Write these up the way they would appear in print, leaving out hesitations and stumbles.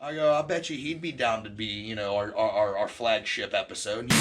I go, I bet you he'd be down to be, our flagship episode.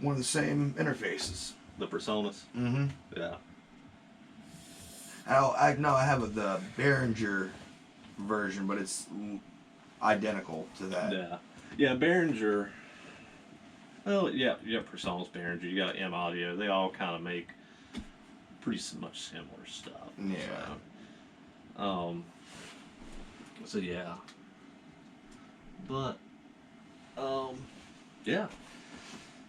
One of the same interfaces. The Personas? Mm-hmm. Yeah. I have the Behringer version, but it's identical to that. Yeah. Yeah, Behringer. Well, yeah, Personas, Behringer. You got M Audio. They all kind of make pretty much similar stuff. Yeah. So yeah. But, yeah.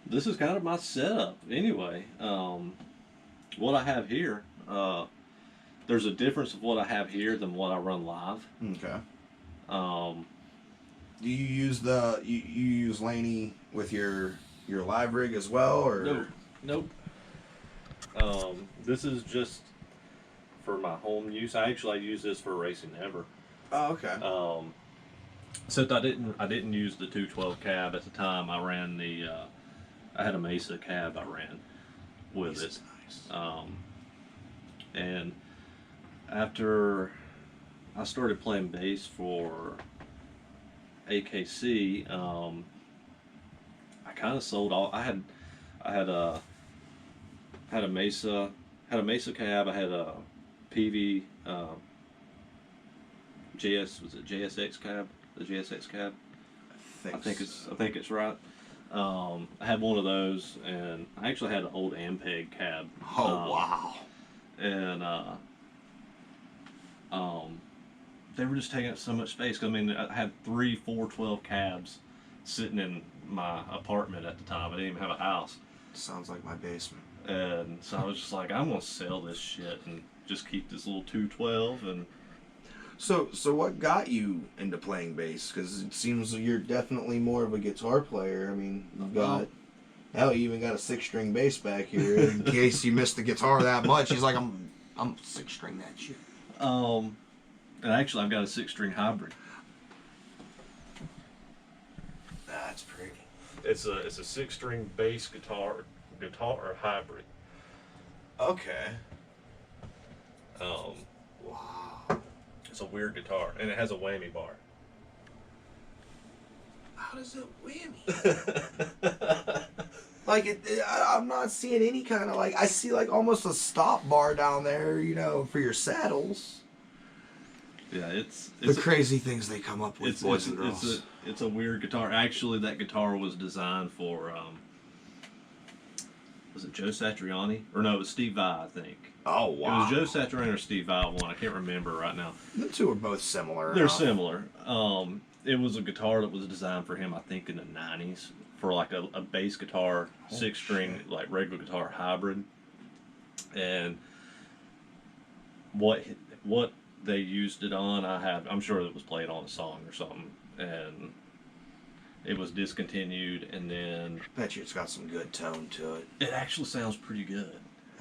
This is kind of my setup anyway. What I have here, there's a difference of what I have here than what I run live. Okay. Do you use you use Laney with your live rig as well, or Nope. This is just for my home use. I use this for racing ever. Oh, okay. Except I didn't use the 212 cab at the time. I ran the I had a Mesa cab I ran with it. Nice. And after I started playing bass for AKC, I kind of sold all. I had a Mesa cab. I had a PV JSX cab? The JSX cab. I think it's right. I had one of those, and I actually had an old Ampeg cab. Oh wow! And they were just taking up so much space. I mean, I had 3 412 cabs sitting in my apartment at the time. I didn't even have a house. Sounds like my basement. And so I was just like, I'm gonna sell this shit and just keep this little 212. And so what got you into playing bass? Because it seems you're definitely more of a guitar player. I mean, you've got hell, you even got a 6-string bass back here in case you missed the guitar that much. He's like, I'm 6-string that shit. And actually, I've got a 6-string hybrid. That's pretty. It's a 6-string bass guitar hybrid. Okay. Wow. It's a weird guitar, and it has a whammy bar. How does it whammy? Like I'm not seeing any kind of I see almost a stop bar down there, for your saddles. Yeah, it's the crazy things they come up with, boys and girls. It's a weird guitar. Actually, that guitar was designed for was it Joe Satriani? Or no, it was Steve Vai, I think. Oh wow! It was Joe Satriani or Steve Vai one. I can't remember right now. The two are both similar. They're similar. It was a guitar that was designed for him, I think, in the '90s for a bass guitar, 6-string regular guitar hybrid. And what they used it on, I'm sure it was played on a song or something, and it was discontinued, and then Bet you it's got some good tone to it. It actually sounds pretty good.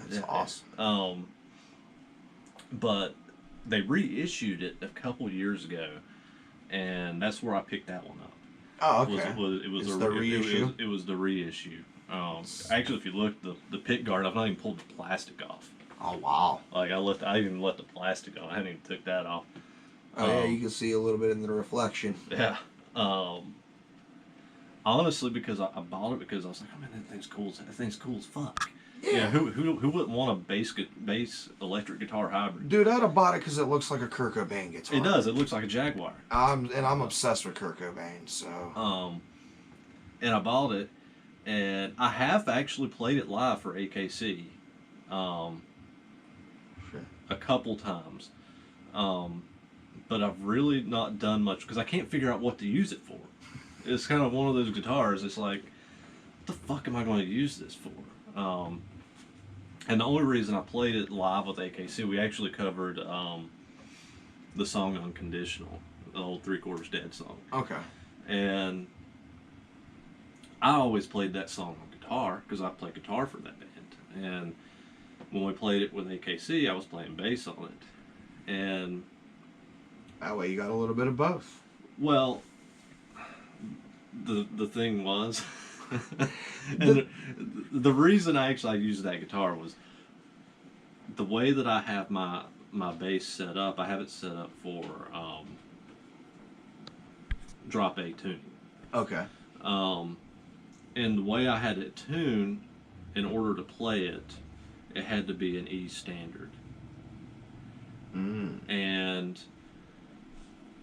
That's awesome. But they reissued it a couple years ago, and that's where I picked that one up. Oh, okay. It was the reissue. It was the reissue. Actually, if you look, the pick guard, I've not even pulled the plastic off. Oh wow! I even let the plastic on. I hadn't even took that off. Oh yeah, you can see a little bit in the reflection. Yeah. Honestly, because I bought it because I was like, oh man, that thing's cool as fuck. Yeah, who wouldn't want a bass electric guitar hybrid? Dude, I'd have bought it because it looks like a Kurt Cobain guitar. It does. It looks like a Jaguar. I'm obsessed with Kurt Cobain, so. And I bought it, and I have actually played it live for AKC, a couple times, but I've really not done much because I can't figure out what to use it for. It's kind of one of those guitars. It's like, what the fuck am I going to use this for? And the only reason I played it live with AKC, we actually covered the song "Unconditional," the old 3/4 Dead song. Okay. And I always played that song on guitar because I play guitar for that band. And when we played it with AKC, I was playing bass on it. And that way you got a little bit of both. Well, the thing was, and the reason I actually used that guitar was the way that I have my bass set up. I have it set up for drop A tuning. Okay. And the way I had it tuned, in order to play it, it had to be an E standard. And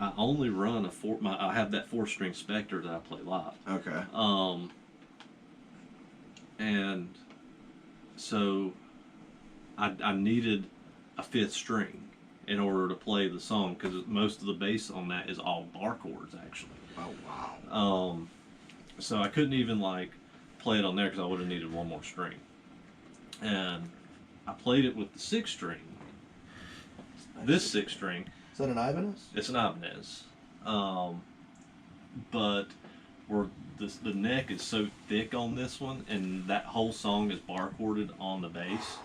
I only run I have that 4-string Spectre that I play live. Okay. And so I needed a 5th string in order to play the song because most of the bass on that is all bar chords actually. Oh wow. So I couldn't even like play it on there because I would have needed one more string. And I played it with the 6th string. This 6th string. Is that an Ibanez? It's an Ibanez. But where the neck is so thick on this one, and that whole song is bar chorded on the bass.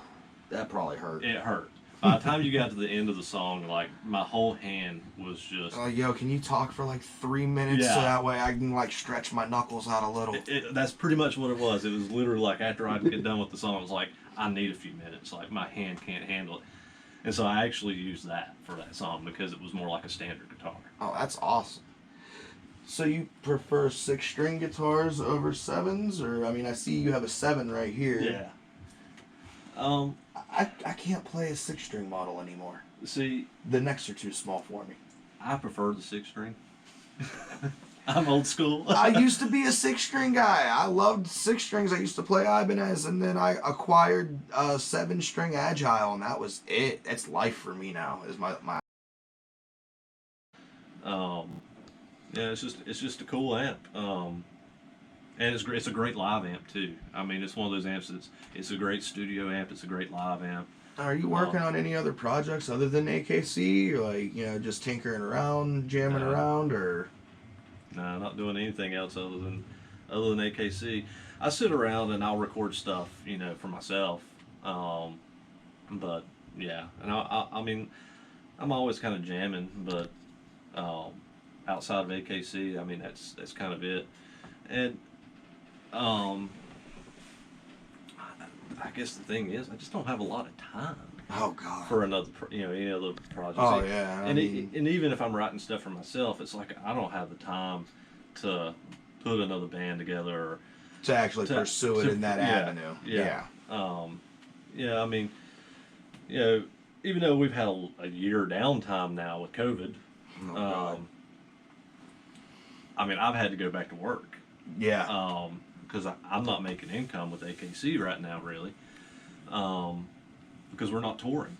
That probably hurt. It hurt. By the time you got to the end of the song, like my whole hand was just. Oh, yo, can you talk for like 3 minutes so that way I can like stretch my knuckles out a little? That's pretty much what it was. It was literally like after I'd get done with the song, it was like I need a few minutes. Like my hand can't handle it, and so I actually used that for that song because it was more like a standard guitar. Oh, that's awesome. So you prefer 6-string guitars over 7s, or I mean, I see you have a 7 right here. Yeah. I can't play a 6-string model anymore. See, the necks are too small for me. I prefer the 6-string. I'm old school. I used to be a 6-string guy. I loved 6 strings. I used to play Ibanez, and then I acquired a 7-string Agile, and that was it. That's life for me now. Is my. Yeah, it's just a cool amp. And it's a great live amp too. I mean, it's one of those amps it's a great studio amp. It's a great live amp. Are you working on any other projects other than AKC? Or like, just tinkering around, jamming around, or? No, not doing anything else other than AKC. I sit around and I'll record stuff, for myself. But yeah, and I mean, I'm always kind of jamming, but outside of AKC, I mean that's kind of it. And I guess the thing is, I just don't have a lot of time. Oh God. For another, any other project. Oh yeah. And even if I'm writing stuff for myself, it's like I don't have the time to put another band together or to actually pursue it in that avenue. Yeah. Yeah. I mean, even though we've had a year downtime now with COVID, oh, God. I mean, I've had to go back to work. Yeah. Because I'm not making income with AKC right now, really. Because we're not touring.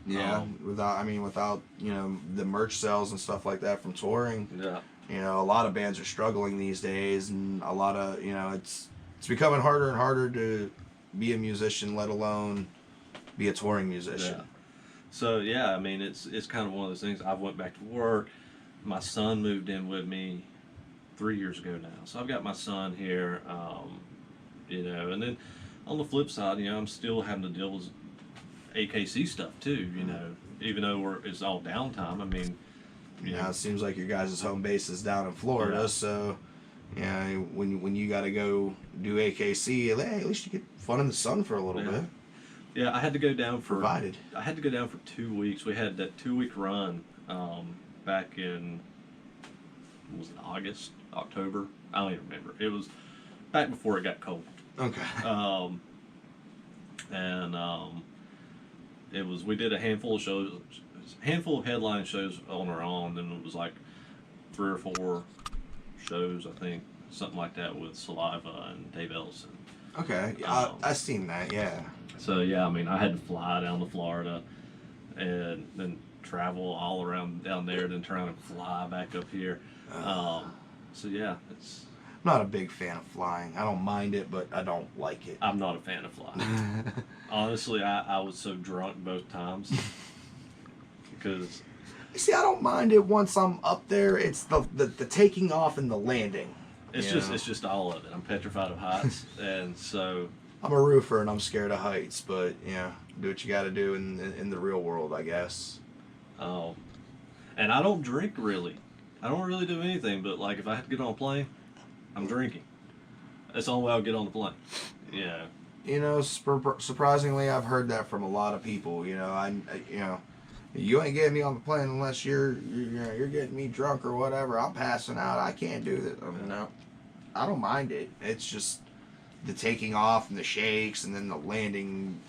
Yeah. Without the merch sales and stuff like that from touring. Yeah. A lot of bands are struggling these days, and a lot of it's becoming harder and harder to be a musician, let alone be a touring musician. Yeah. So yeah, I mean, it's kind of one of those things. I went back to work. My son moved in with me 3 years ago now, so I've got my son here, and then on the flip side, I'm still having to deal with AKC stuff too, even though it's all downtime. I mean, it seems like your guys' home base is down in Florida, so when you got to go do AKC, hey, at least you get fun in the sun for a little bit. Yeah, I had to go down for provided. I had to go down for 2 weeks. We had that 2-week run back in was it August, October? I don't even remember. It was back before it got cold. Okay. and it was we did a handful of shows, handful of headline shows on our own. Then it was like 3 or 4 shows, I think, something like that with Saliva and Dave Ellison. Okay, I seen that. Yeah. So yeah, I mean, I had to fly down to Florida and then travel all around down there, then trying to fly back up here. So yeah, it's. I'm not a big fan of flying. I don't mind it, but I don't like it. I'm not a fan of flying. Honestly, I was so drunk both times because. See, I don't mind it once I'm up there. It's the taking off and the landing. It's just all of it. I'm petrified of heights, and so. I'm a roofer and I'm scared of heights, but yeah, do what you got to do in the real world, I guess. Oh, and I don't drink really. I don't really do anything, but like if I have to get on a plane, I'm drinking. That's the only way I'll get on the plane. Yeah. You know, surprisingly, I've heard that from a lot of people. You know, you ain't getting me on the plane unless you're getting me drunk or whatever. I'm passing out. I can't do this. No, I don't mind it. It's just the taking off and the shakes and then the landing.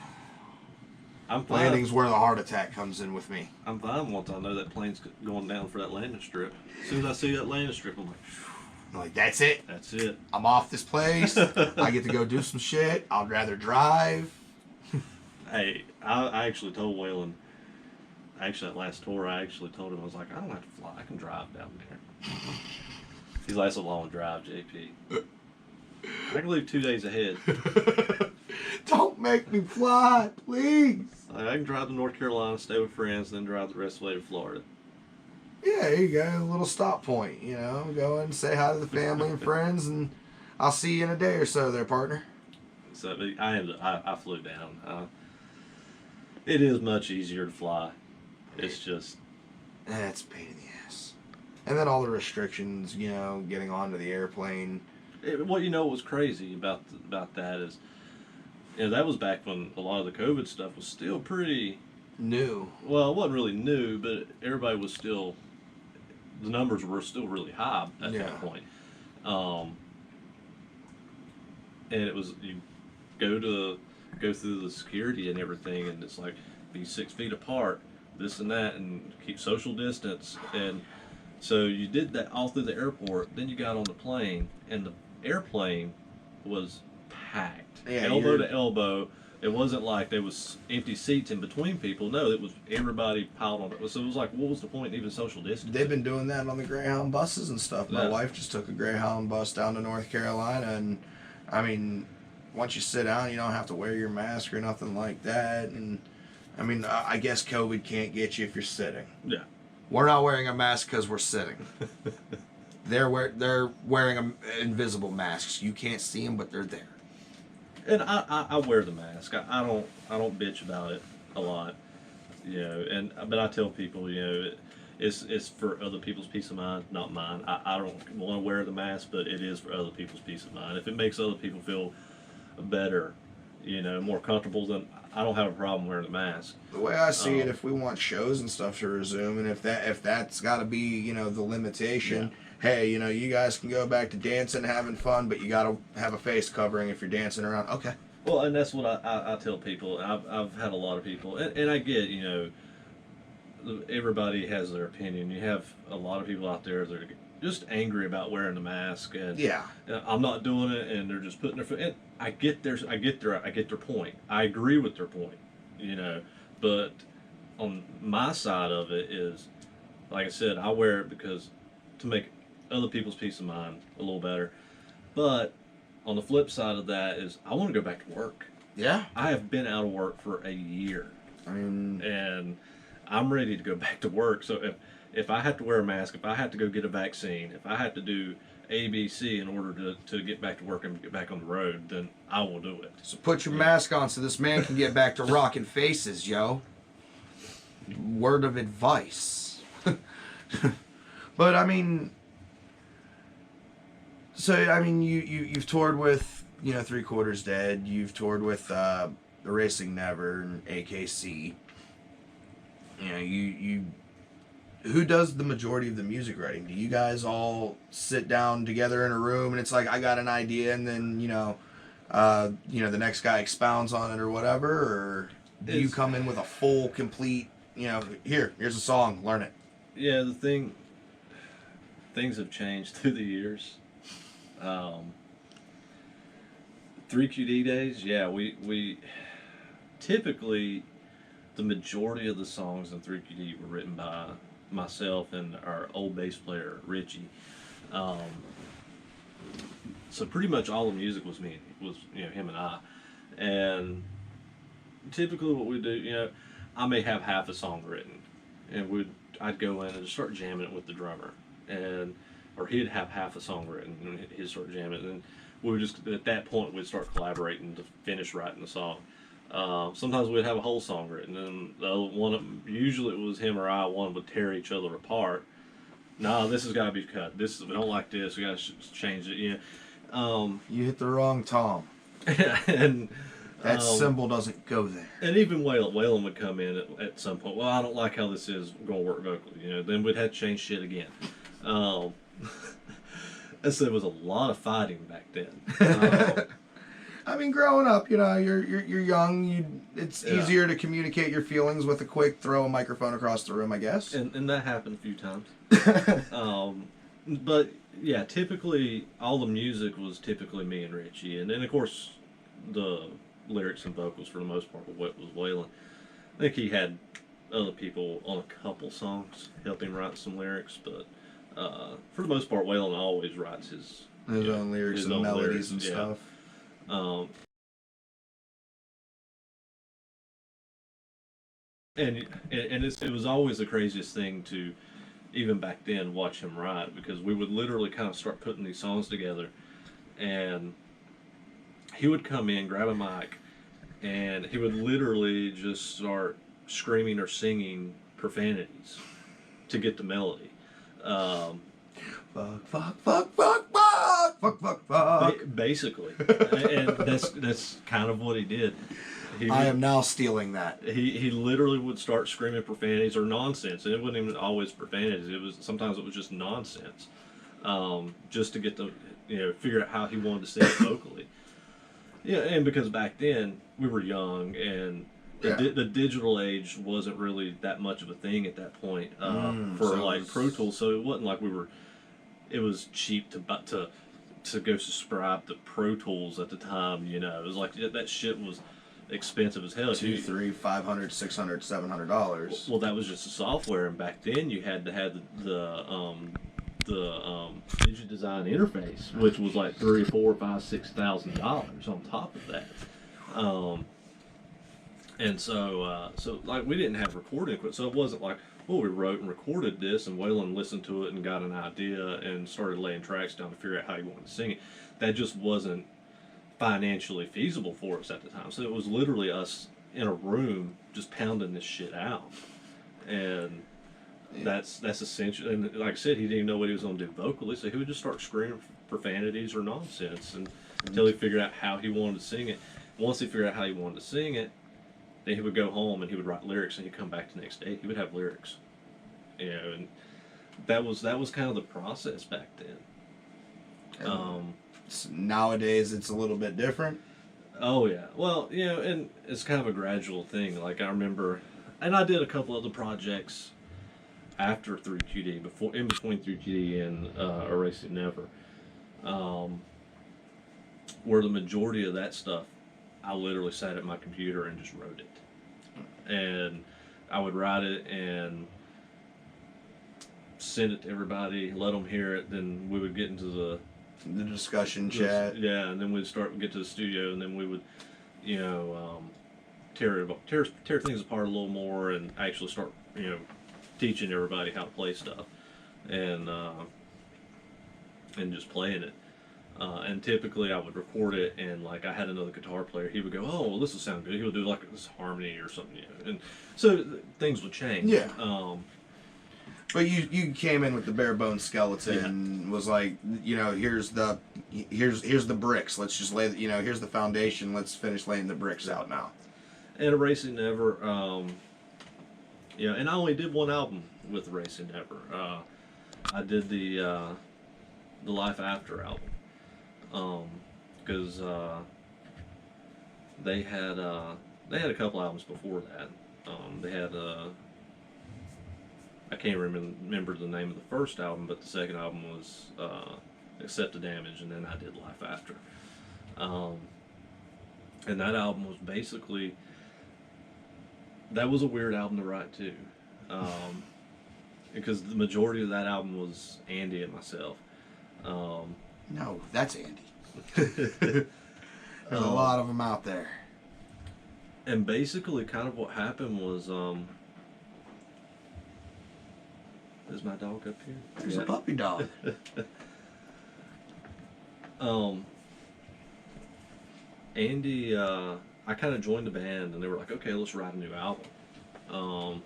I'm fine. Landing's where the heart attack comes in with me. I'm fine once I know that plane's going down for that landing strip. As soon as I see that landing strip, I'm like, that's it. That's it. I'm off this place. I get to go do some shit. I'd rather drive. Hey, I actually told Waylon, that last tour, I actually told him, I was like, I don't have to fly. I can drive down there. He's like, it's a long drive, JP. I can leave 2 days ahead. Don't make me fly, please. I can drive to North Carolina, stay with friends, then drive the rest of the way to Florida. Yeah, there you go. A little stop point, you know. Go and say hi to the family and friends, and I'll see you in a day or so there, partner. So I flew down. It is much easier to fly. It's just... It's a pain in the ass. And then all the restrictions, you know, getting onto the airplane. What you know was crazy about that is, you know, that was back when a lot of the COVID stuff was still pretty new. Well, it wasn't really new, but everybody was still, the numbers were still really high at that point. And it was, you go through the security and everything, and it's like be 6 feet apart, this and that, and keep social distance. And so you did that all through the airport. Then you got on the plane, and the airplane was packed, elbow to elbow. It wasn't like there was empty seats in between people. No, it was everybody piled on it. So it was like, what was the point in even social distance? They've been doing that on the Greyhound buses and stuff. My wife just took a Greyhound bus down to North Carolina, and I mean, once you sit down, you don't have to wear your mask or nothing like that. And I mean, I guess COVID can't get you if you're sitting. Yeah. We're not wearing a mask because we're sitting. They're wearing invisible masks. You can't see them, but they're there. And I wear the mask. I don't bitch about it a lot, you know. But I tell people, you know, it's for other people's peace of mind, not mine. I don't want to wear the mask, but it is for other people's peace of mind. If it makes other people feel better, you know, more comfortable, then I don't have a problem wearing the mask. The way I see it, if we want shows and stuff to resume, and if that's got to be, you know, the limitation. Yeah. Hey, you know, you guys can go back to dancing, having fun, but you got to have a face covering if you're dancing around. Okay. Well, and that's what I tell people. I've had a lot of people, and I get, you know, everybody has their opinion. You have a lot of people out there that are just angry about wearing the mask, and I'm not doing it, and they're just putting their foot. And I get their point. I agree with their point, you know, but on my side of it is, like I said, I wear it because to make other people's peace of mind a little better. But on the flip side of that is I want to go back to work. Yeah. I have been out of work for a year. I mean, and I'm ready to go back to work. So if I have to wear a mask, if I have to go get a vaccine, if I have to do ABC in order to get back to work and get back on the road, then I will do it. So put your mask on so this man can get back to rocking faces, yo. Word of advice. But I mean, so I mean, you've toured with, you know, 3 Quarters Dead. You've toured with Erasing Never and AKC. You know, you who does the majority of the music writing? Do you guys all sit down together in a room and it's like, I got an idea, and then, you know, the next guy expounds on it or whatever, or do you come in with a full, complete, here's a song, learn it? Yeah, things have changed through the years. Um, 3QD days, yeah, we typically, the majority of the songs in 3QD were written by myself and our old bass player, Richie. Um, so pretty much all the music was him and I. And typically what we do, I may have half a song written, and I'd go in and just start jamming it with the drummer, or he'd have half a song written and he'd start jamming it, and we would just at that point we'd start collaborating to finish writing the song. Sometimes we'd have a whole song written, and the other usually it was him or I. One would tear each other apart. No, this has got to be cut. We don't like this. We got to change it. You hit the wrong tom. And that cymbal doesn't go there. And even Waylon would come in at some point. Well, I don't like how this is going to work vocally. Then we'd have to change shit again. And so there was a lot of fighting back then. I mean, growing up, you're young. It's easier to communicate your feelings with a quick throw a microphone across the room, I guess. And that happened a few times. But yeah, typically all the music was typically me and Richie, and then of course the lyrics and vocals for the most part was Waylon. I think he had other people on a couple songs help him write some lyrics, but for the most part, Waylon always writes his own lyrics and melodies and stuff. And it was always the craziest thing to, even back then, watch him write, because we would literally kind of start putting these songs together, and he would come in, grab a mic, and he would literally just start screaming or singing profanities to get the melody. Fuck, fuck, fuck, fuck, fuck, fuck, fuck, fuck. Basically. And that's kind of what he did. I am now stealing that. He literally would start screaming profanities or nonsense, and it wasn't even always profanities. Sometimes it was just nonsense, just to get the figure out how he wanted to sing it vocally. Yeah, and because back then we were young, and the digital age wasn't really that much of a thing at that point for Pro Tools. So it wasn't like it was cheap to go subscribe to Pro Tools at the time. It was like that shit was expensive as hell. $200, $300, $500, $600, $700. Well, that was just the software, and back then you had to have the DigiDesign interface, which was like $3,000, $4,000, $5,000, $6,000 on top of that. And so like we didn't have recording equipment, so it wasn't like, well, we wrote and recorded this, and Waylon listened to it and got an idea and started laying tracks down to figure out how he wanted to sing it. That just wasn't financially feasible for us at the time. So it was literally us in a room just pounding this shit out, and that's essential. And like I said, he didn't even know what he was going to do vocally, so he would just start screaming profanities or nonsense until he figured out how he wanted to sing it. Once he figured out how he wanted to sing it, then he would go home and he would write lyrics, and he'd come back the next day. He would have lyrics, and that was kind of the process back then. Nowadays, it's a little bit different. Oh yeah, well, and it's kind of a gradual thing. Like I remember, and I did a couple other projects after 3QD, in between 3QD and Erasing Never, where the majority of that stuff, I literally sat at my computer and just wrote it. And I would write it and send it to everybody, let them hear it, then we would get into the discussion chat. Yeah, and then we'd get to the studio, and then we would, tear things apart a little more and actually start, teaching everybody how to play stuff, and just playing it. And typically I would record it, and like I had another guitar player, he would go, oh, well, this will sound good. He would do like this harmony or something, and so things would change. Yeah. But you came in with the bare bones skeleton, was like, here's the bricks. Let's just lay, here's the foundation. Let's finish laying the bricks out now. And Erasing Never, and I only did one album with Erasing Never. I did the Life After album, because they had a couple albums before that. They had I can't remember the name of the first album, but the second album was Accept the Damage, and then I did Life After. Um, and that album was basically, that was a weird album to write too, because the majority of that album was Andy and myself. No, that's Andy. There's a lot of them out there. And basically, kind of what happened was, is my dog up here? There's a puppy dog. Andy, I kind of joined the band, and they were like, "Okay, let's write a new album."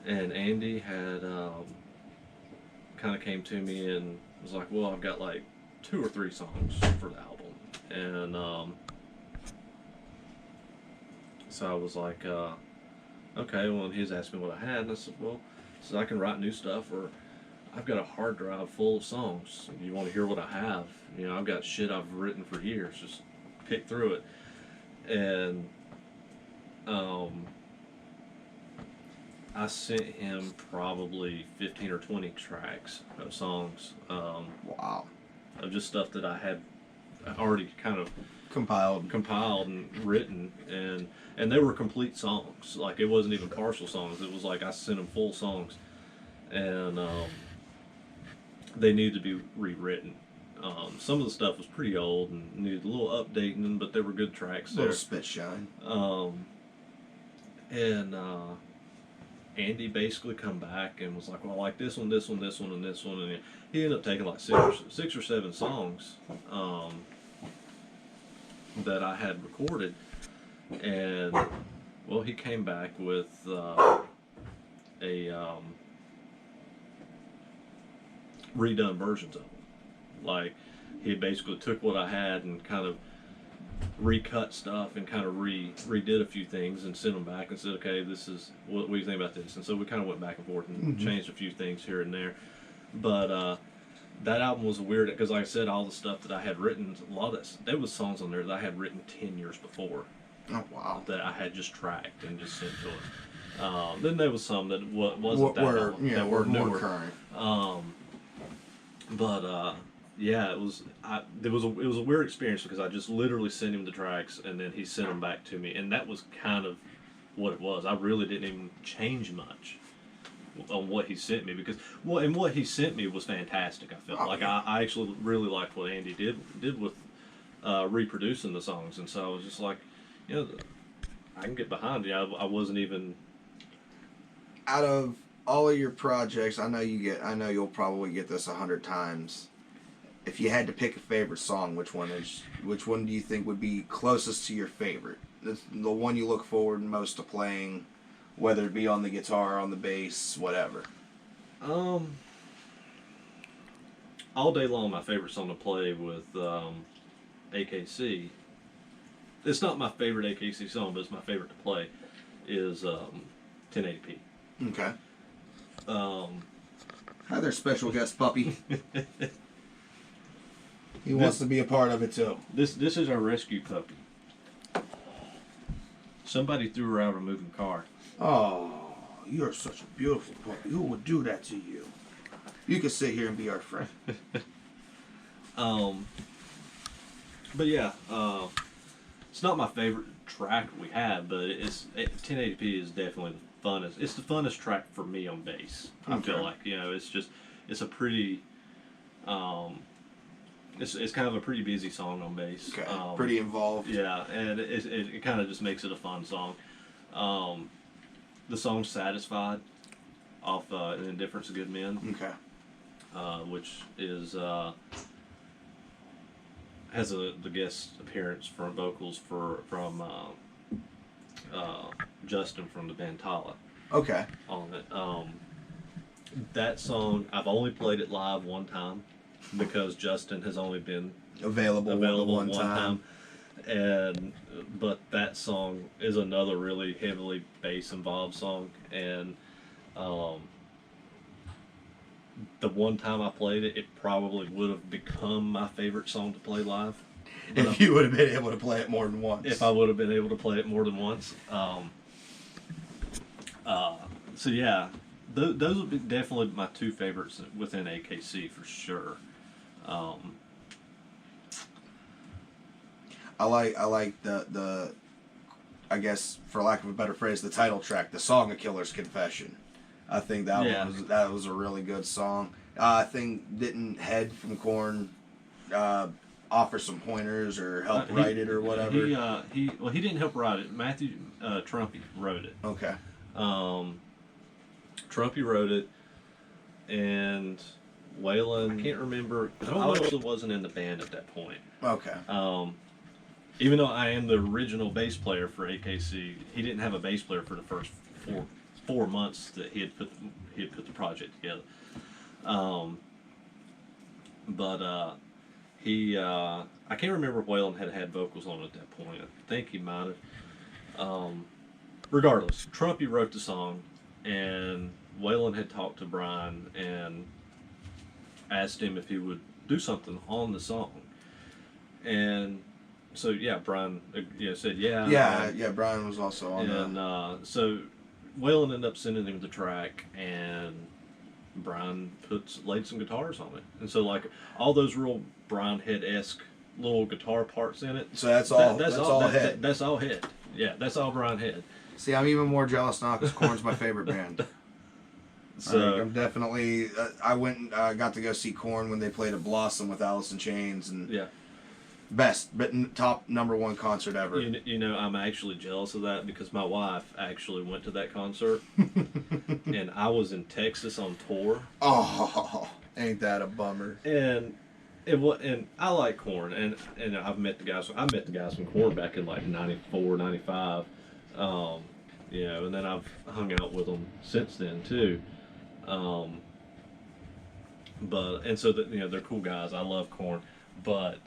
And Andy had kind of came to me and was like, "Well, I've got like 2 or 3 songs for the album," and so I was like, "Okay." Well, and he was asking me what I had, and I said, "Well, so I can write new stuff, or I've got a hard drive full of songs. If you want to hear what I have, you know, I've got shit I've written for years. Just pick through it." And I sent him probably 15 or 20 tracks of songs, Wow. of just stuff that I had already kind of Compiled. and written, and they were complete songs. Like, it wasn't even partial songs. It was like I sent them full songs, and they needed to be rewritten. Some of the stuff was pretty old and needed a little updating, but they were good tracks A there. little spit shine. And Andy basically come back and was like, "Well, I like this one, this one, this one, and this one," and he ended up taking like 6 or 7 songs that I had recorded, and well, he came back with redone versions of them. Like, he basically took what I had and kind of recut stuff and kind of redid a few things and sent them back and said, "Okay, this is what do you think about this?" And so we kind of went back and forth and changed a few things here and there. But that album was weird because, like I said, all the stuff that I had written, a lot of that, there was songs on there that I had written 10 years before. Oh, wow. That I had just tracked and just sent to him. Then there was some that wasn't that Were, old, yeah, that were were more newer. current. But yeah, it was it was a weird experience because I just literally sent him the tracks and then he sent them back to me, and that was kind of what it was. I really didn't even change much on what he sent me because what he sent me was fantastic. I felt like I actually really liked what Andy did with reproducing the songs, and so I was just like, you know, I can get behind it. I wasn't even Out of all of your projects, I know you'll probably get this 100 times. If you had to pick a favorite song, which one do you think would be closest to your favorite? The one you look forward most to playing, whether it be on the guitar, on the bass, whatever. All Day Long, my favorite song to play with AKC. It's not my favorite AKC song, but it's my favorite to play. Is 1080p. Okay. Hi there, special guest puppy. He wants to be a part of it too. This is our rescue puppy. Somebody threw her out of a moving car. Oh, you're such a beautiful puppy. Who would do that to you? You can sit here and be our friend. But yeah, it's not my favorite track we have, but 1080p is definitely the funnest. It's the funnest track for me on bass. I feel like, you know, it's a pretty it's kind of a pretty busy song on bass. Okay. Pretty involved. Yeah, and it kind of just makes it a fun song. The song "Satisfied" off "An Indifference of Good Men," Okay. which is has the guest appearance from vocals from Justin from the band Tala. Okay. On it. That song, I've only played it live one time because Justin has only been Available one time. But that song is another really heavily bass involved song, and the one time I played it, it probably would have become my favorite song to play live. if you would have been able to play it more than once. If I would have been able to play it more than once. So yeah, those would be definitely my two favorites within AKC for sure. I like the I guess, for lack of a better phrase, the title track, the song "A Killer's Confession." I think that was a really good song. I think didn't Head from Korn offer some pointers or help write it or whatever? He didn't help write it. Matthew Trumpy wrote it. Okay. Trumpy wrote it, and Waylon, I can't remember. I actually wasn't in the band at that point. Okay. Even though I am the original bass player for AKC, he didn't have a bass player for the first four months that he had put the project together. I can't remember if Waylon had vocals on it at that point. I think he might have. Regardless, Trumpy wrote the song, and Waylon had talked to Brian and asked him if he would do something on the song. And so yeah, Brian said yeah. Yeah, Brian was also on that. And so Waylon ended up sending him the track, and Brian laid some guitars on it. And so like all those real Brian Head-esque little guitar parts in it. So that's all Head. That's all Head. Yeah, that's all Brian Head. See, I'm even more jealous now because Korn's my favorite band. So I'm definitely. I went and got to go see Korn when they played at Blossom with Alice in Chains, and top number one concert ever. You know, I'm actually jealous of that because my wife actually went to that concert, and I was in Texas on tour. Oh, ain't that a bummer? And I like Korn, and I've met the guys. I met the guys from Korn back in like '94, '95. And then I've hung out with them since then too. They're cool guys. I love Korn, but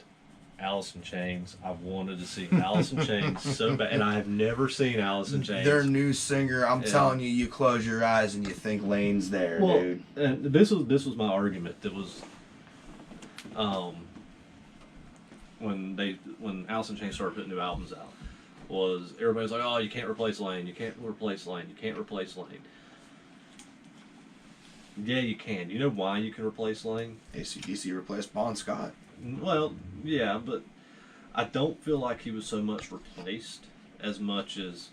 Alice in Chains, I've wanted to see Alice in Chains so bad, and I have never seen Alice in Chains. Their new singer, I'm telling you, you close your eyes and you think Lane's there, dude. And this was my argument. That was when Alice in Chains started putting new albums out. Was everybody's like, oh, you can't replace Lane, you can't replace Lane, you can't replace Lane. Yeah, you can. You know why you can replace Lane? AC/DC replaced Bon Scott. Well, yeah, but I don't feel like he was so much replaced as much as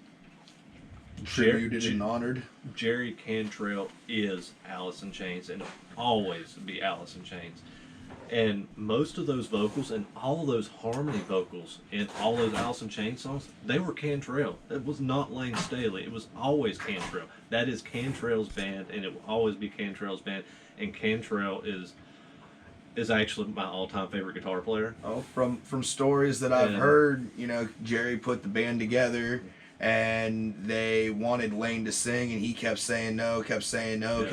tributed and honored. Jerry Cantrell is Alice in Chains and will always be Alice in Chains. And most of those vocals and all those harmony vocals in all those Alice in Chains songs, they were Cantrell. It was not Lane Staley. It was always Cantrell. That is Cantrell's band, and it will always be Cantrell's band. And Cantrell is actually my all-time favorite guitar player. Oh, from stories that I've heard, Jerry put the band together, and they wanted Lane to sing, and he kept saying no, kept saying no,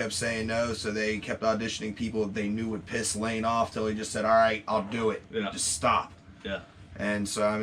so they kept auditioning people they knew would piss Lane off till he just said, all right, I'll do it. Yeah. Just stop. Yeah. And so,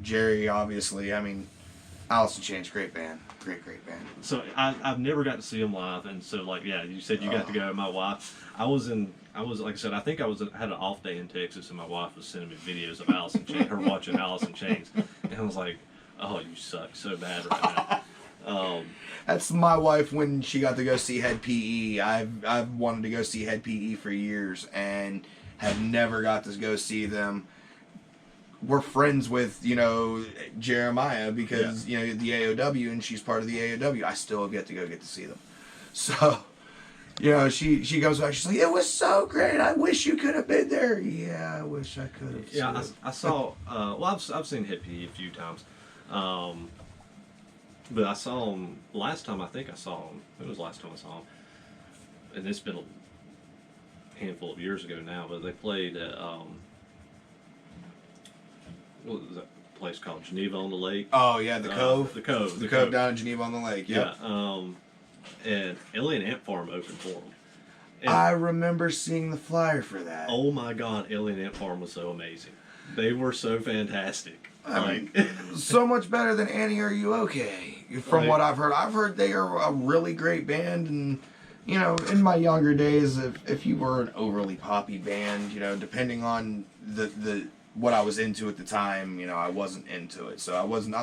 Jerry, obviously, Alice in Chains, great band. Great band. So I've never got to see them live, and so, you said you got to go. My wife, like I said, I think I had an off day in Texas, and my wife was sending me videos of Alice in Chains, her watching Alice in Chains, and I was like, oh, you suck so bad right now. That's my wife when she got to go see Head PE. I've wanted to go see Head PE for years and have never got to go see them. We're friends with, Jeremiah because, the AOW, and she's part of the AOW. I still have yet to get to see them. So, she comes back, she's like, it was so great. I wish you could have been there. Yeah, I wish I could have. Yeah, I saw, I've seen Head PE a few times. But I saw him last time. I think I saw him. When was the last time I saw him? And it's been a handful of years ago now. But they played at what was that place called? Geneva on the Lake. Oh yeah, the Cove. The Cove. The Cove down in Geneva on the Lake. Yep. Yeah. And Alien Ant Farm opened for them. And I remember seeing the flyer for that. Oh my God, Alien Ant Farm was so amazing. They were so fantastic. So much better than Annie, Are You Okay? From what I've heard they are a really great band, and in my younger days, if you were an overly poppy band, depending on the what I was into at the time, I wasn't into it. So I wasn't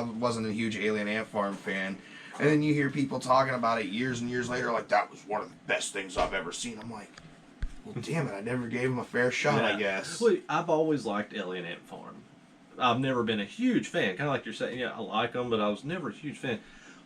a huge Alien Ant Farm fan. And then you hear people talking about it years and years later, like that was one of the best things I've ever seen. I'm like, well, damn it, I never gave him a fair shot, I guess. Well, I've always liked Alien Ant Farm. I've never been a huge fan, kind of like you're saying. Yeah, I like them, but I was never a huge fan.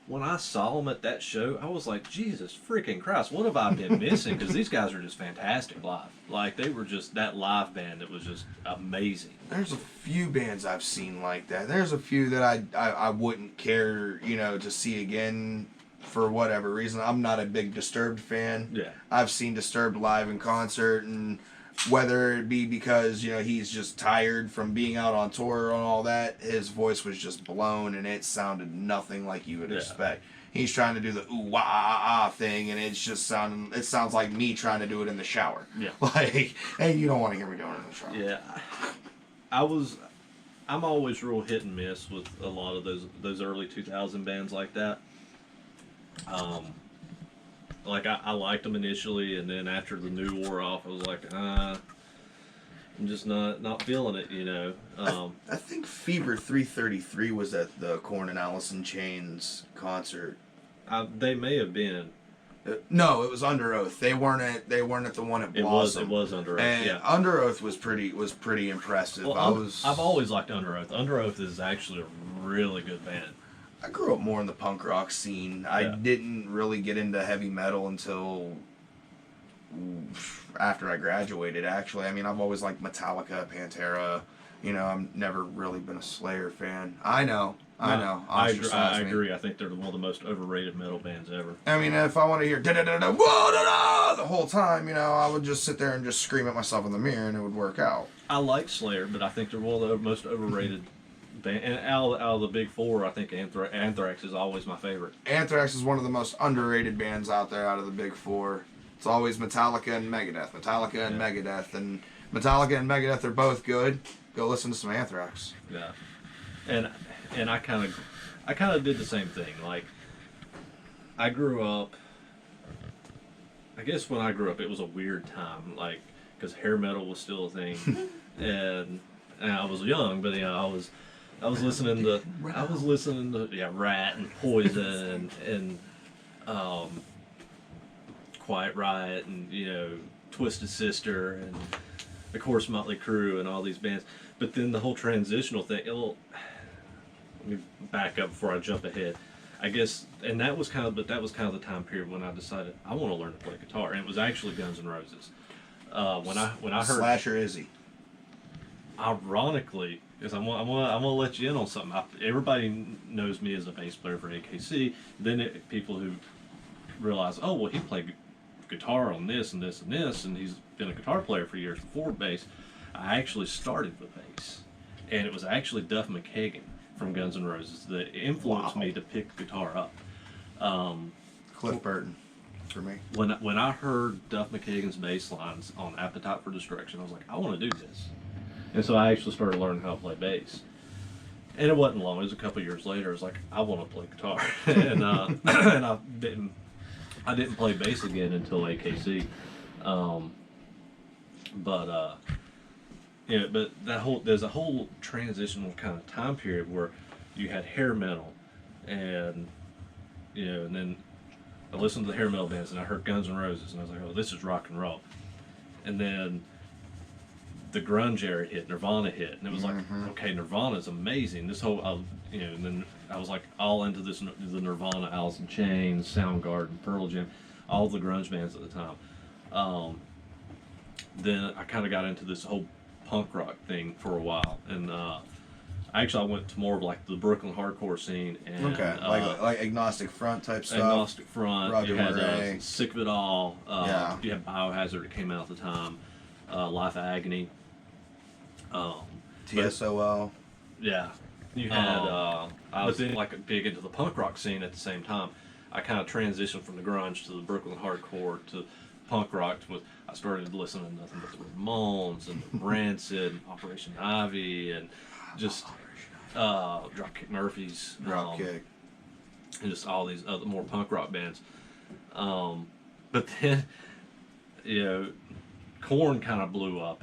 When I saw them at that show, I was like, Jesus freaking Christ, what have I been missing? Because these guys are just fantastic live. Like, they were just that live band that was just amazing. There's a few bands I've seen like that. There's a few that I wouldn't care, to see again for whatever reason. I'm not a big Disturbed fan. Yeah. I've seen Disturbed live in concert, and whether it be because, he's just tired from being out on tour and all that, his voice was just blown and it sounded nothing like you would expect. He's trying to do the ooh wah ah ah thing, and it sounds like me trying to do it in the shower. Yeah. Like, hey, you don't want to hear me doing it in the shower. Yeah. I'm always real hit and miss with a lot of those early 2000 bands like that. Like I liked them initially, and then after the new wore off, I was like, I'm just not feeling it, I think Fever 333 was at the Korn and Alice in Chains concert. They may have been. No, it was Under Oath. They weren't at the one at Blossom. It was Under Oath. And yeah. Under Oath was pretty impressive. Well, I've always liked Under Oath. Under Oath is actually a really good band. I grew up more in the punk rock scene. I didn't really get into heavy metal until after I graduated, actually. I mean, I've always liked Metallica, Pantera. I've never really been a Slayer fan. I know. I agree. I think they're one of the most overrated metal bands ever. I mean, if I want to hear da-da-da-da, whoa, da-da, the whole time, I would just sit there and just scream at myself in the mirror, and it would work out. I like Slayer, but I think they're one of the most overrated band. And out of the big four, I think Anthrax is always my favorite. Anthrax is one of the most underrated bands out there out of the big four. It's always Metallica and Megadeth. And Metallica and Megadeth are both good. Go listen to some Anthrax. Yeah, and I kind of did the same thing. Like, I grew up. I guess when I grew up, it was a weird time. Like, because hair metal was still a thing, and I was young, but I was listening to Rat and Poison and Quiet Riot and Twisted Sister and of course Motley Crue and all these bands. But then the whole transitional thing. Let me back up before I jump ahead. I guess, and that was kind of the time period when I decided I want to learn to play guitar, and it was actually Guns N' Roses. When I heard Slash or Izzy. Ironically, because I'm gonna let you in on something. Everybody knows me as a bass player for AKC. Then people who realize, oh well, he played guitar on this and this and this, and he's been a guitar player for years before bass. I actually started with bass, and it was actually Duff McKagan from Guns N' Roses that influenced me to pick guitar up. Cliff Burton, for me. When I heard Duff McKagan's bass lines on Appetite for Destruction, I was like, I want to do this. And so I actually started learning how to play bass. And it wasn't long. It was a couple years later. I was like, I want to play guitar. And I didn't play bass again until AKC. But there's a whole transitional kind of time period where you had hair metal, and and then I listened to the hair metal bands, and I heard Guns N' Roses, and I was like, oh, this is rock and roll. And then the grunge era hit, Nirvana hit, and it was like, okay, Nirvana's amazing. This whole, and then I was like all into this, the Nirvana, Alice in Chains, Soundgarden, Pearl Jam, all the grunge bands at the time. Then I kind of got into this whole punk rock thing for a while, and I went to more of like the Brooklyn hardcore scene. And, like Agnostic Front type stuff. Agnostic Front. Roger you had Murray. Sick of It All. You had Biohazard that came out at the time. Life of Agony. TSOL. Yeah. You had, I was like big into the punk rock scene at the same time. I kind of transitioned from the grunge to the Brooklyn hardcore to punk rock. I started listening to nothing but the Ramones and Rancid, Operation Ivy, and just Dropkick Murphys. Dropkick. And just all these other more punk rock bands. But then, Korn kind of blew up.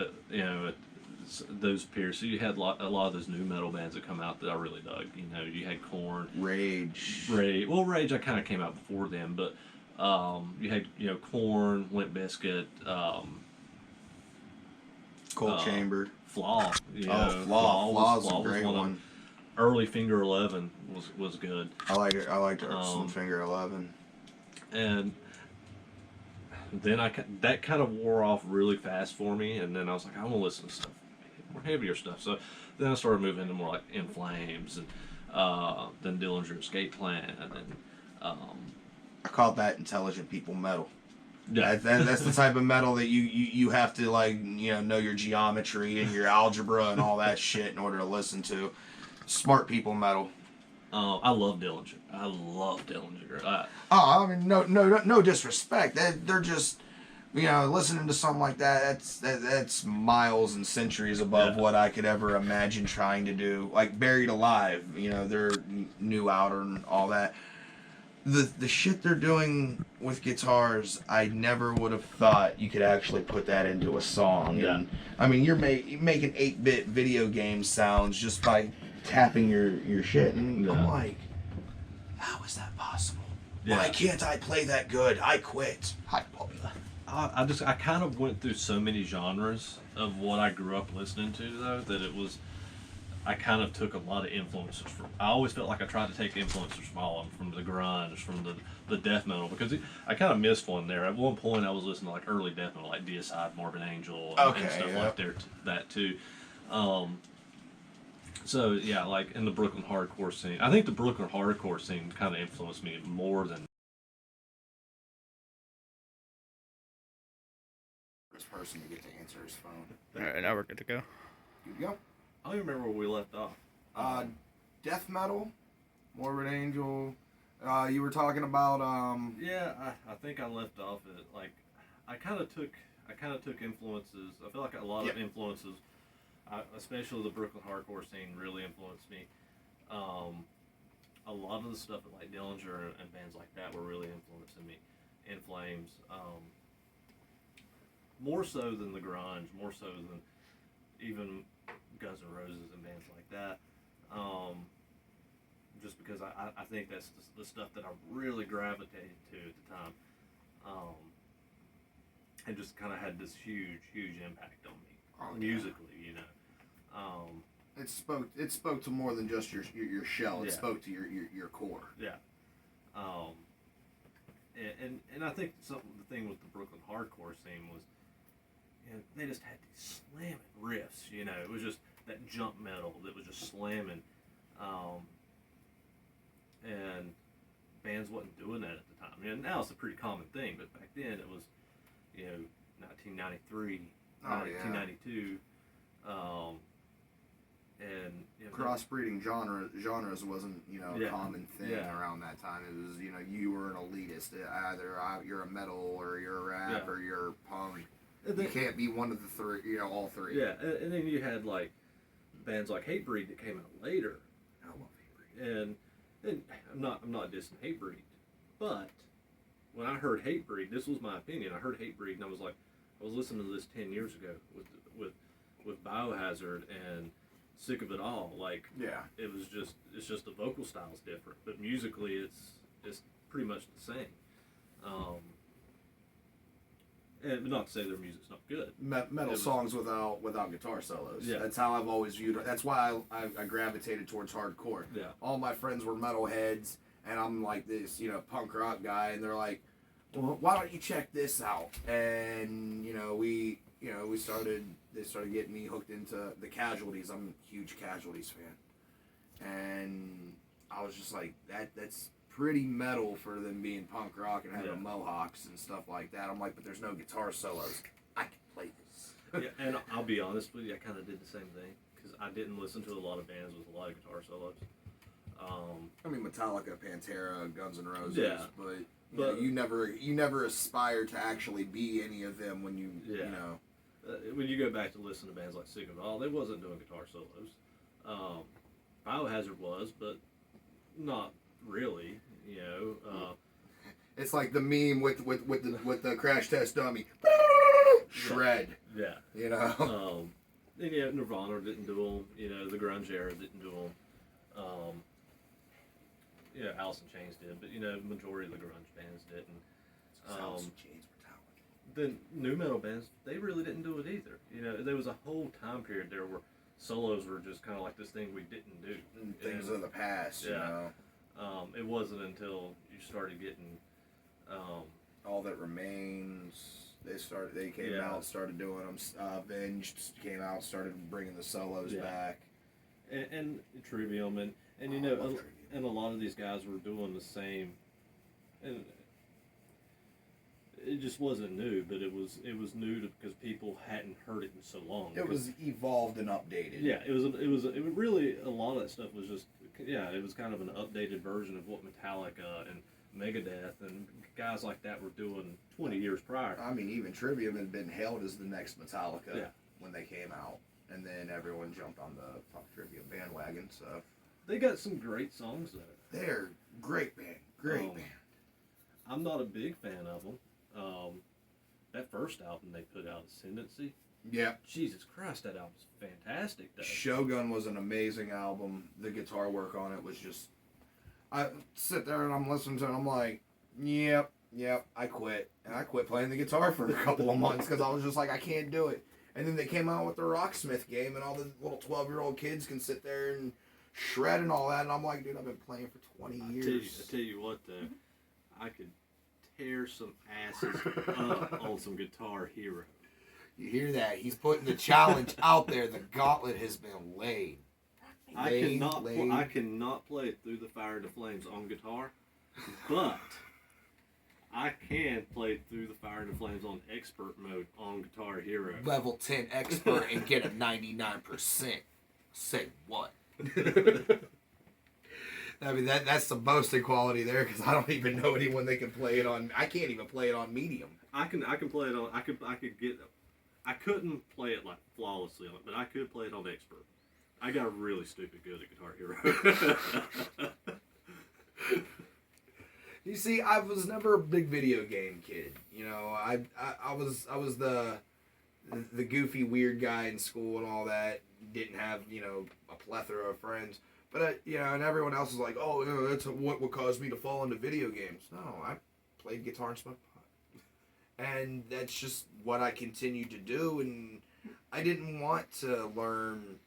those periods. So you had a lot of those new metal bands that come out that I really dug. You know, you had Korn, Rage. Rage. I kind of came out before them, but you had Korn, Limp Bizkit, Cold Chamber. Flaw. Flaw's a was great one. Early Finger 11 was good. I like it. I liked some Finger 11. And then that kind of wore off really fast for me, and then I was like, I want to listen to stuff, more heavier stuff. So then I started moving into more like In Flames, and then Dillinger Escape Plan, and I call that intelligent people metal. yeah, That's the type of metal that you have to know your geometry and your algebra and all that shit in order to listen to. Smart people metal. I love Dillinger. I love Dillinger. I mean, no disrespect. They're just, listening to something like that. That's miles and centuries above what I could ever imagine trying to do. Like Buried Alive, their new outer and all that. The shit they're doing with guitars, I never would have thought you could actually put that into a song. Yeah. And I mean, you're making 8-bit video game sounds just by tapping your shit, and I'm like, how is that possible? Yeah. Why can't I play that good? I quit. Hi, puppy. I kind of went through so many genres of what I grew up listening to, though, that I kind of took a lot of influences from. I always felt like I tried to take influences from all of them, from the grunge, from the death metal, because I kind of missed one there. At one point, I was listening to like early death metal, like Deicide, Morbid Angel, and stuff like that too. So yeah, like in the Brooklyn hardcore scene, I think the Brooklyn hardcore scene kind of influenced me more than First person to get to answer his phone. All right, now we're good to go. You go. I don't even remember where we left off. Death metal, Morbid Angel. You were talking about Yeah, I think I left off at like I kind of took influences. I feel like a lot of influences, especially the Brooklyn hardcore scene, really influenced me. A lot of the stuff like Dillinger and bands like that were really influencing me. In Flames, more so than the grunge, more so than even Guns N' Roses and bands like that. Just because I think that's the stuff that I really gravitated to at the time. And just kind of had this huge impact on me, musically, it spoke to more than just your shell. It Yeah. spoke to your core. Yeah. And I think the thing with the Brooklyn hardcore scene was, they just had these slamming riffs. It was just that jump metal that was just slamming, and bands wasn't doing that at the time. Now it's a pretty common thing, but back then it was, 1993, 1992, and Crossbreeding genres wasn't a common thing around that time. It was you were an elitist. Either you're a metal or you're a rap or you're punk. You can't be one of the three. All three. Yeah, and then you had like bands like Hatebreed that came out later. I love Hatebreed. And I'm not dissing Hatebreed, but when I heard Hatebreed, this was my opinion. I heard Hatebreed and I was like, I was listening to this 10 years ago with Biohazard and Sick of It All. Like, it's just the vocal style's different, but musically it's pretty much the same. And not to say their music's not good. Metal songs without guitar solos. Yeah. That's how I've always viewed it. That's why I gravitated towards hardcore. Yeah. All my friends were metalheads, and I'm like this, punk rock guy, and they're like, well, why don't you check this out? And they started getting me hooked into the Casualties. I'm a huge Casualties fan, and I was just like, that's pretty metal for them being punk rock and having mohawks and stuff like that. I'm like, but there's no guitar solos. I can play this. Yeah, and I'll be honest with you, I kind of did the same thing because I didn't listen to a lot of bands with a lot of guitar solos. I mean, Metallica, Pantera, Guns N' Roses, but you never aspire to actually be any of them when you when you go back to listen to bands like Sick of It All, they wasn't doing guitar solos. Biohazard was, but not really. It's like the meme with the crash test dummy. Shred. Yeah. And yeah, Nirvana didn't do them. You know, the grunge era didn't do them. Yeah, Alice in Chains did, but you know, the majority of the grunge bands didn't. Alice in Chains were talented. The new metal bands, they really didn't do it either. You know, there was a whole time period there where solos were just kind of like this thing we didn't do. Things of the past, you know. It wasn't until you started getting All That Remains. They came out, started doing them. Avenged came out, started bringing the solos back. And Trivium and you know, and a lot of these guys were doing the same. And it just wasn't new, but it was new because people hadn't heard it in so long. It was evolved and updated. Yeah, it was really a lot of that stuff was just it was kind of an updated version of what Metallica and Megadeth and guys like that were doing 20 years prior. I mean, even Trivium had been hailed as the next Metallica when they came out, and then everyone jumped on the Trivium bandwagon. So they got some great songs though. They're great band, great band. I'm not a big fan of them. That first album they put out, Ascendancy. Yeah. Jesus Christ, that album's fantastic though. Shogun was an amazing album. The guitar work on it was just... I sit there and I'm listening to it and I'm like, yep, I quit. And I quit playing the guitar for a couple of months because I was just like, I can't do it. And then they came out with the Rocksmith game and all the little 12-year-old kids can sit there and shred and all that. And I'm like, dude, I've been playing for 20 years. I tell you what though, I could tear some asses up on some Guitar Hero. You hear that? He's putting the challenge out there. The gauntlet has been laid. I cannot play Through the Fire and the Flames on guitar, but I can play Through the Fire and the Flames on expert mode on Guitar Hero. Level 10 expert and get a 99%. Say what? I mean, that's the boasting quality there because I don't even know anyone that can play it on. I can't even play it on medium. I can play it on. I couldn't play it like flawlessly on it, but I could play it on expert. I got really stupid good at Guitar Hero. You see, I was never a big video game kid. You know, I was the goofy weird guy in school and all that. Didn't have, you know, a plethora of friends. But, you know, and everyone else is like, oh, you know, that's what would cause me to fall into video games. No, I played guitar and smoked pot. And that's just what I continued to do. And I didn't want to learn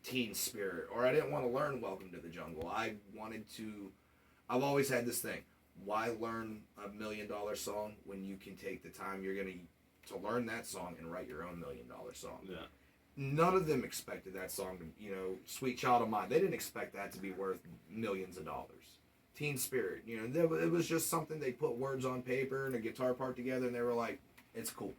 Teen Spirit, or I didn't want to learn Welcome to the Jungle. I've always had this thing. Why learn a $1 million song when you can take the time you're going to learn that song and write your own $1 million song? Yeah. None of them expected that song to, you know, Sweet Child of Mine. They didn't expect that to be worth millions of dollars. Teen Spirit, you know, it was just something they put words on paper and a guitar part together and they were like, it's cool.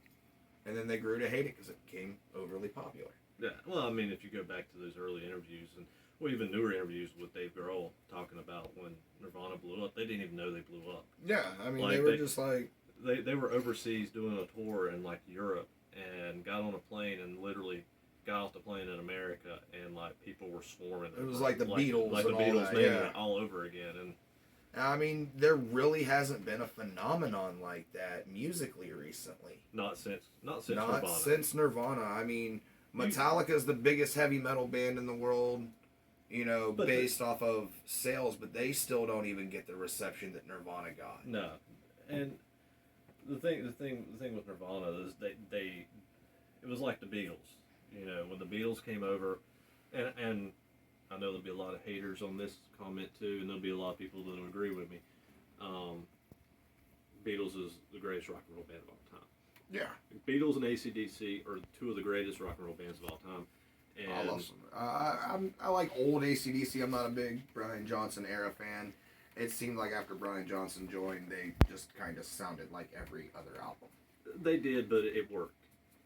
And then they grew to hate it because it became overly popular. Yeah, well, I mean, if you go back to those early interviews and even newer interviews with Dave Grohl talking about when Nirvana blew up, they didn't even know they blew up. Yeah, I mean, like, they were just like... They were overseas doing a tour in, like, Europe and got on a plane and literally got off the plane in America and, like, people were swarming. It was like the Beatles like and the Beatles all that, naming yeah. it all over again. And I mean, there really hasn't been a phenomenon like that musically recently. Not since Nirvana. Not since Nirvana. I mean, Metallica's the biggest heavy metal band in the world, you know, based off of sales, but they still don't even get the reception that Nirvana got. No, and the thing with Nirvana is it was like the Beatles. You know, when the Beatles came over, and I know there'll be a lot of haters on this comment too, and there'll be a lot of people that'll agree with me. Beatles is the greatest rock and roll band of all time. Yeah. Beatles and AC/DC are two of the greatest rock and roll bands of all time. And I love some. I like old AC/DC. I'm not a big Brian Johnson era fan. It seemed like after Brian Johnson joined, they just kind of sounded like every other album. They did, but it worked.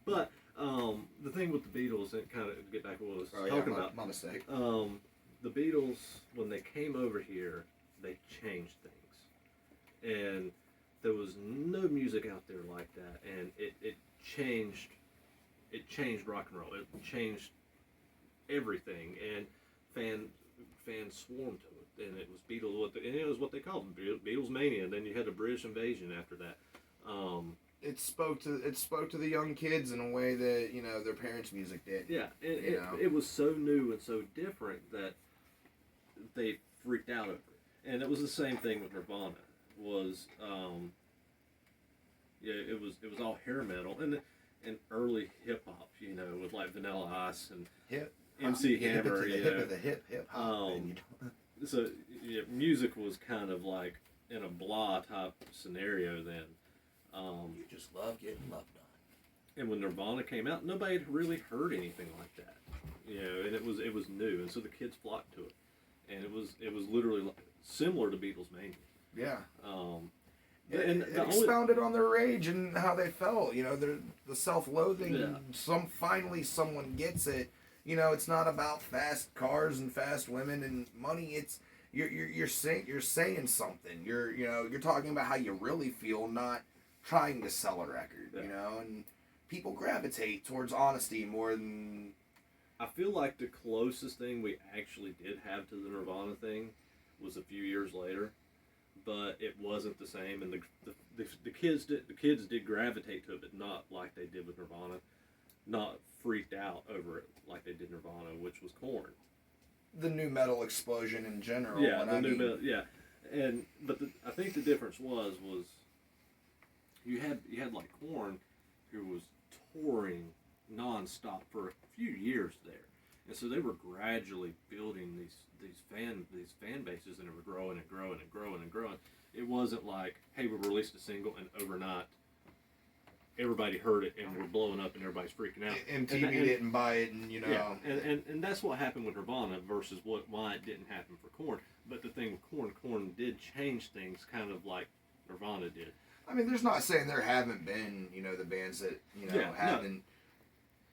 But the thing with the Beatles, and kind of get back to what I was talking about. My mistake. The Beatles, when they came over here, they changed things, and there was no music out there like that, and it changed rock and roll. It changed everything, and fans swarmed to it, and it was Beatles. And it was what they called them, Beatles mania. And then you had the British invasion after that. it spoke to the young kids in a way that their parents' music did. Yeah, it was so new and so different that they freaked out over it. And it was the same thing with Nirvana. Was yeah, it was all hair metal and early hip hop, with like Vanilla Ice and Hip MC Hammer, the hip hop. So yeah, music was kind of like in a blah type scenario then. You just love getting loved on. And when Nirvana came out, nobody had really heard anything like that, and it was new, and so the kids flocked to it, and it was literally similar to Beatles Mania. Yeah. And it expounded on their rage and how they felt. The self-loathing. Yeah. Finally someone gets it. It's not about fast cars and fast women and money. It's you're saying something. You're talking about how you really feel, not trying to sell a record. Yeah. And people gravitate towards honesty more than. I feel like the closest thing we actually did have to the Nirvana thing was a few years later, but it wasn't the same. And the kids did gravitate to it, but not like they did with Nirvana. Not freaked out over it like they did Nirvana, which was Korn. The new metal explosion in general. Yeah, metal. Yeah, but I think the difference was you had like Korn, who was touring nonstop for a few years there, and so they were gradually building these fan bases, and it was growing and growing and growing and growing. It wasn't like, hey, we released a single and overnight everybody heard it and we're blowing up and everybody's freaking out. MTV didn't buy it, and Yeah, and that's what happened with Nirvana versus why it didn't happen for Korn. But the thing with Korn did change things, kind of like Nirvana did. I mean, there's not saying there haven't been the bands that haven't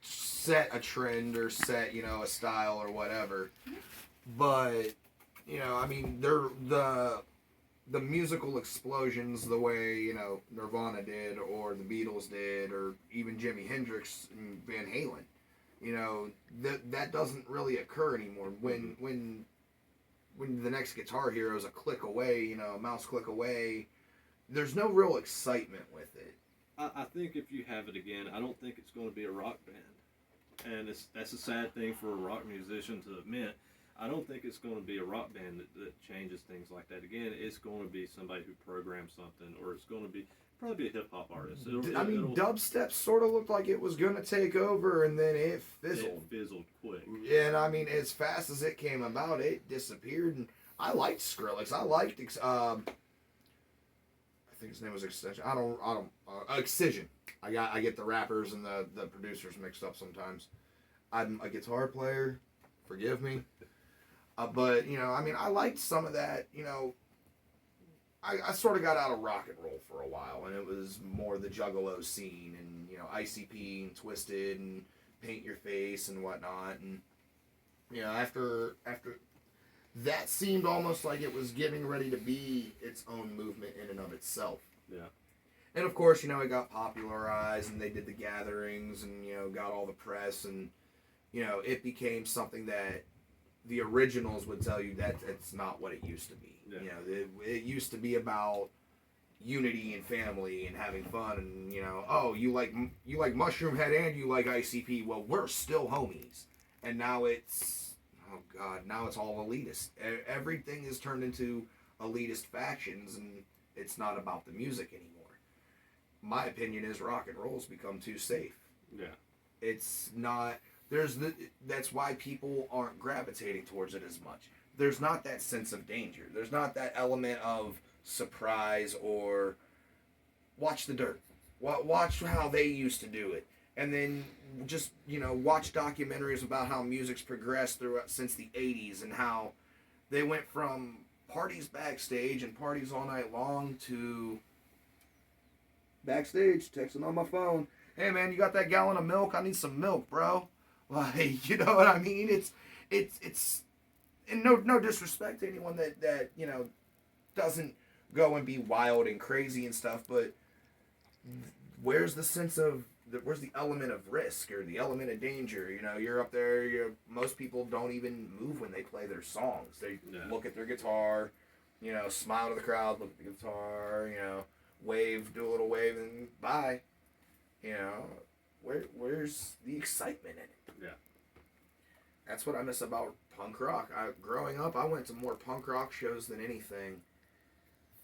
set a trend or set a style or whatever, but I mean, they're the musical explosions the way Nirvana did or the Beatles did or even Jimi Hendrix and Van Halen, that doesn't really occur anymore. When the next Guitar Hero is a click away, a mouse click away, there's no real excitement with it. I think if you have it again, I don't think it's going to be a rock band, and that's a sad thing for a rock musician to admit. I don't think it's going to be a rock band that changes things like that again. It's going to be somebody who programs something, or it's going to be probably a hip hop artist. Dubstep sort of looked like it was going to take over, and then it fizzled. It fizzled quick. And I mean, as fast as it came about, it disappeared. And I liked Skrillex. I liked I think his name was Excision. Excision. I get the rappers and the producers mixed up sometimes. I'm a guitar player. Forgive me. But, I mean, I liked some of that, I sort of got out of rock and roll for a while, and it was more the Juggalo scene, and, ICP and Twisted and Paint Your Face and whatnot, and, after that seemed almost like it was getting ready to be its own movement in and of itself. Yeah. And, of course, it got popularized, and they did the gatherings, and, got all the press, and, it became something that the originals would tell you that it's not what it used to be. Yeah. It used to be about unity and family and having fun, and you like Mushroom Head and you like ICP. Well, we're still homies, and now it's all elitist. Everything is turned into elitist factions, and it's not about the music anymore. My opinion is rock and roll's become too safe. Yeah, it's not. That's why people aren't gravitating towards it as much. There's not that sense of danger. There's not that element of surprise or watch the dirt. Watch how they used to do it. And then just, watch documentaries about how music's progressed since the 80s and how they went from parties backstage and parties all night long to backstage, texting on my phone. Hey man, you got that gallon of milk? I need some milk, bro. Like, you know what I mean? It's and no disrespect to anyone that doesn't go and be wild and crazy and stuff, but where's the element of risk or the element of danger? You're up there, most people don't even move when they play their songs. They look at their guitar, smile to the crowd, look at the guitar, wave, do a little wave, and bye. You know, where's the excitement in it? Yeah. That's what I miss about punk rock. Growing up, I went to more punk rock shows than anything.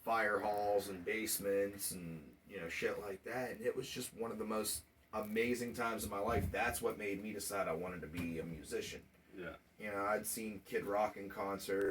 Fire halls and basements and, shit like that. And it was just one of the most amazing times of my life. That's what made me decide I wanted to be a musician. Yeah. I'd seen Kid Rock in concert.